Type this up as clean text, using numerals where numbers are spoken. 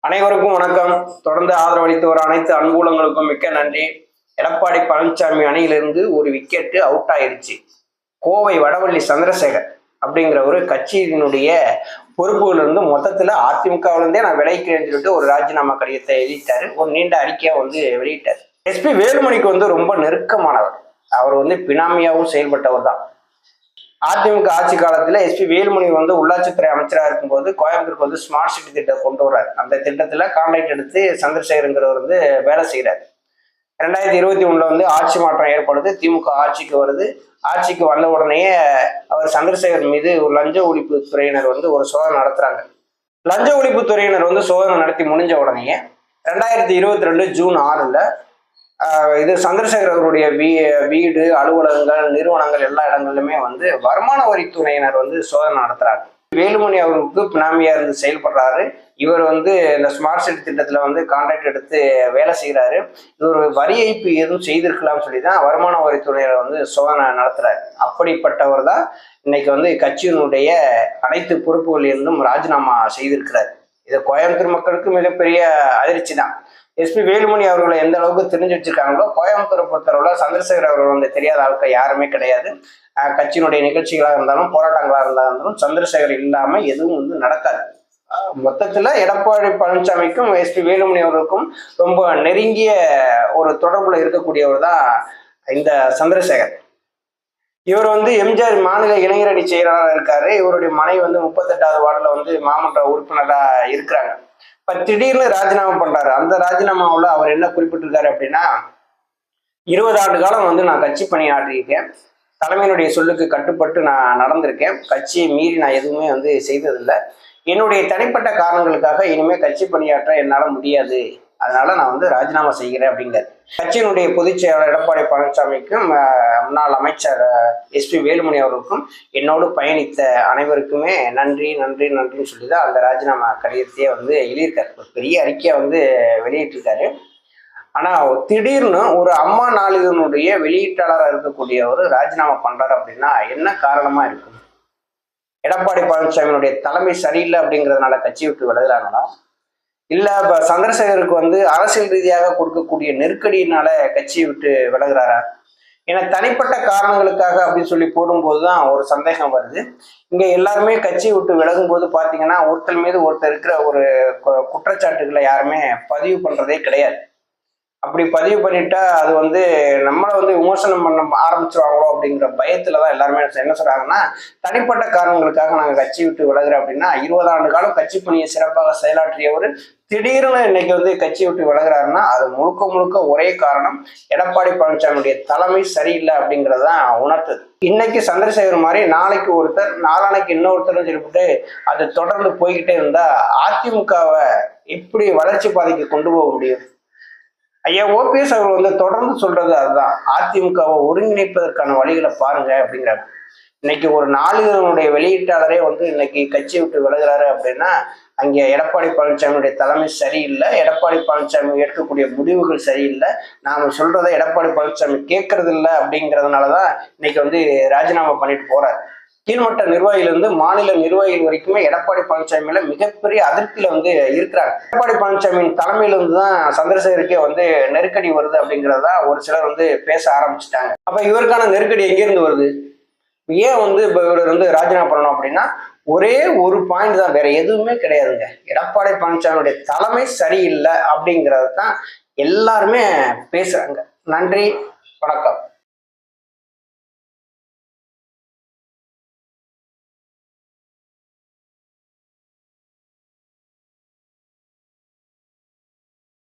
அனைவருக்கும் வணக்கம். தொடர்ந்து ஆதரவளித்து வர அனைத்து அனுகூலங்களுக்கும் மிக்க நன்றி. எடப்பாடி பழனிசாமி அணியிலிருந்து ஒரு விக்கெட்டு அவுட் ஆயிருச்சு. கோவை வடவள்ளி சந்திரசேகர் அப்படிங்கிற ஒரு கட்சியினுடைய பொறுப்புகள் இருந்து மொத்தத்துல அதிமுகவிலிருந்தே நான் விலைக்கிறேன்னு சொல்லிட்டு ஒரு ராஜினாமா கடிதத்தை எழுதிட்டாரு. ஒரு நீண்ட அறிக்கையா வெளியிட்டார். எஸ்பி வேலுமணிக்கு ரொம்ப நெருக்கமானவர். அவர் பினாமியாவும் செயல்பட்டவர் தான். அதிமுக ஆட்சி காலத்துல எஸ்பி வேலுமணி உள்ளாட்சித்துறை அமைச்சராக இருக்கும்போது கோயம்புத்தூருக்கு ஸ்மார்ட் சிட்டி திட்டம் கொண்டு வர்றாரு. அந்த திட்டத்துல கான்ட்ராக்ட் எடுத்து சந்திரசேகருங்கிறவர் வேலை செய்யறாரு. 2021 ஆட்சி மாற்றம் ஏற்படுது. திமுக ஆட்சிக்கு வருது. ஆட்சிக்கு வந்த உடனேயே அவர் சந்திரசேகர் மீது ஒரு லஞ்ச ஒழிப்பு துறையினர் ஒரு சோதனை நடத்துறாங்க. லஞ்ச ஒழிப்பு துறையினர் சோதனை நடத்தி முடிஞ்ச உடனேயே 2022 ஜூன் 6 இது சந்திரசேகர் அவருடைய வீடு, அலுவலகங்கள், நிறுவனங்கள் எல்லா இடங்களிலுமே வருமான வரித்துறையினர் சோதனை நடத்துறாங்க. வேலுமணி அவருக்கு பினாமியா இருந்து செயல்படுறாரு. இவர் இந்த ஸ்மார்ட் சிட்டி திட்டத்துல கான்ட்ராக்ட் எடுத்து வேலை செய்யறாரு. இவர் வரி ஏய்ப்பு எதுவும் செய்திருக்கலாம் சொல்லிதான் வருமான வரித்துறையினர் சோதனை நடத்துறாரு. அப்படிப்பட்டவர் தான் இன்னைக்கு கட்சியினுடைய அனைத்து பொறுப்புகளில் இருந்தும் ராஜினாமா செய்திருக்கிறார். இது கோயம்புத்தூர் மக்களுக்கு மிகப்பெரிய அதிர்ச்சி தான். எஸ்பி வேலுமணி அவர்களை எந்த அளவுக்கு தெரிஞ்சு வச்சிருக்காங்களோ கோயம்புத்தூரை பொறுத்தளவுல சந்திரசேகர் அவர்கள் தெரியாத ஆட்கள் யாருமே கிடையாது. கட்சியினுடைய நிகழ்ச்சிகளாக இருந்தாலும் போராட்டங்களாக இருந்தாலும் சந்திரசேகர் இல்லாம எதுவும் நடக்காது. மொத்தத்துல எடப்பாடி பழனிசாமிக்கும் எஸ்பி வேலுமணி அவர்களுக்கும் ரொம்ப நெருங்கிய ஒரு தொடர்புல இருக்கக்கூடியவர் தான் இந்த சந்திரசேகர். இவர் எம்ஜிஆர் மாநில இளைஞரணி செயலாளராக இருக்காரு. இவருடைய மனைவி 38வது வார்டுல மாமன்ற உறுப்பினரா இருக்கிறாங்க. இப்ப திடீர்னு ராஜினாமா பண்றாரு. அந்த ராஜினாமாவில் அவர் என்ன குறிப்பிட்டிருக்காரு அப்படின்னா, 20 ஆண்டு காலம் நான் கட்சி பணியாற்றியிருக்கேன். தலைமையினுடைய சொல்லுக்கு கட்டுப்பட்டு நான் நடந்திருக்கேன். கட்சியை மீறி நான் எதுவுமே செய்ததில்லை. என்னுடைய தனிப்பட்ட காரணங்களுக்காக இனிமே கட்சி பணியாற்ற என்னால் முடியாது. அதனால நான் ராஜினாமா செய்கிறேன் அப்படிங்கிறார். கட்சியினுடைய பொதுச் செயலாளர் எடப்பாடி பழனிசாமிக்கும் முன்னாள் அமைச்சர் எஸ்பி வேலுமணி அவர்களுக்கும் என்னோடு பயணித்த அனைவருக்குமே நன்றி நன்றி நன்றின்னு சொல்லிதான் அந்த ராஜினாமா கடிதத்தையே எழுதியிருக்காரு. ஒரு பெரிய அறிக்கையை வெளியிட்டிருக்காரு. ஆனா திடீர்னு ஒரு அம்மா நாளிதனுடைய வெளியீட்டாளராக இருக்கக்கூடியவர் ராஜினாமா பண்றாரு அப்படின்னா என்ன காரணமா இருக்கும்? எடப்பாடி பழனிசாமியினுடைய தலைமை சரியில்லை அப்படிங்கிறதுனால கட்சி விட்டு விலகுறாங்களா? இல்ல சந்திரசேகருக்கு அரசியல் ரீதியாக கொடுக்கக்கூடிய நெருக்கடியினால கட்சியை விட்டு விலகுறாரா? ஏன்னா தனிப்பட்ட காரணங்களுக்காக அப்படின்னு சொல்லி போடும்போதுதான் ஒரு சந்தேகம் வருது. இங்க எல்லாருமே கட்சியை விட்டு விலகும் போது பாத்தீங்கன்னா ஒருத்தர் மீது ஒருத்தர் இருக்கிற ஒரு குற்றச்சாட்டுகளை யாருமே பதிவு பண்றதே கிடையாது. அப்படி பதிவு பண்ணிட்டா அது நம்மளை விமர்சனம் பண்ண ஆரம்பிச்சிருவாங்களோ அப்படிங்கிற பயத்துலதான் எல்லாருமே என்ன சொல்றாங்கன்னா, தனிப்பட்ட காரணங்களுக்காக நாங்க கட்சி விட்டு விலகுறோம் அப்படின்னா 20 ஆண்டு காலம் கட்சி பணியை சிறப்பாக செயலாற்றியவர் திடீர்னு இன்னைக்கு கட்சி விட்டு விலகுறாருன்னா அது முழுக்க முழுக்க ஒரே காரணம் எடப்பாடி பழனிசாமியுடைய தலைமை சரியில்லை அப்படிங்கிறதான் உணர்த்துது. இன்னைக்கு சந்திரசேகர் மாதிரி நாளைக்கு ஒருத்தர், நாளானைக்கு இன்னொருத்தர் சொல்லிவிட்டு அது தொடர்ந்து போய்கிட்டே இருந்தா அதிமுகவை எப்படி வளர்ச்சி பாதைக்கு கொண்டு போக முடியும்? ஐயா ஓபிஎஸ் அவர் தொடர்ந்து சொல்றது அதுதான், அதிமுகவை ஒருங்கிணைப்பதற்கான வழிகளை பாருங்க அப்படிங்கிறாங்க. இன்னைக்கு ஒரு நாளிதழுடைய வெளியீட்டாளரே இன்னைக்கு கட்சி விட்டு விலகுறாரு அப்படின்னா அங்கே எடப்பாடி பழனிசாமியுடைய தலைமை சரியில்லை, எடப்பாடி பழனிசாமி எடுக்கக்கூடிய முடிவுகள் சரியில்லை, நாம சொல்றதை எடப்பாடி பழனிசாமி கேட்கறது இல்லை அப்படிங்கிறதுனாலதான் இன்னைக்கு ராஜினாமா பண்ணிட்டு போறாரு. கீழ்மட்ட நிர்வாகியிலிருந்து மாநில நிர்வாகிகள் வரைக்குமே எடப்பாடி பழனிசாமியில மிகப்பெரிய அதிருப்தியில இருக்கிறாங்க. எடப்பாடி பழனிசாமியின் தலைமையிலிருந்து தான் சந்திரசேகருக்கே நெருக்கடி வருது அப்படிங்கிறதா ஒரு சிலர் பேச ஆரம்பிச்சுட்டாங்க. அப்ப இவருக்கான நெருக்கடி எங்கிருந்து வருது? ஏன் இவர் ராஜினாமா பண்ணணும் அப்படின்னா ஒரே ஒரு பாயிண்ட் தான், வேற எதுவுமே கிடையாதுங்க. எடப்பாடி பழனிசாமியுடைய தலைமை சரியில்லை அப்படிங்கிறது தான் எல்லாருமே பேசுறாங்க. நன்றி, வணக்கம்.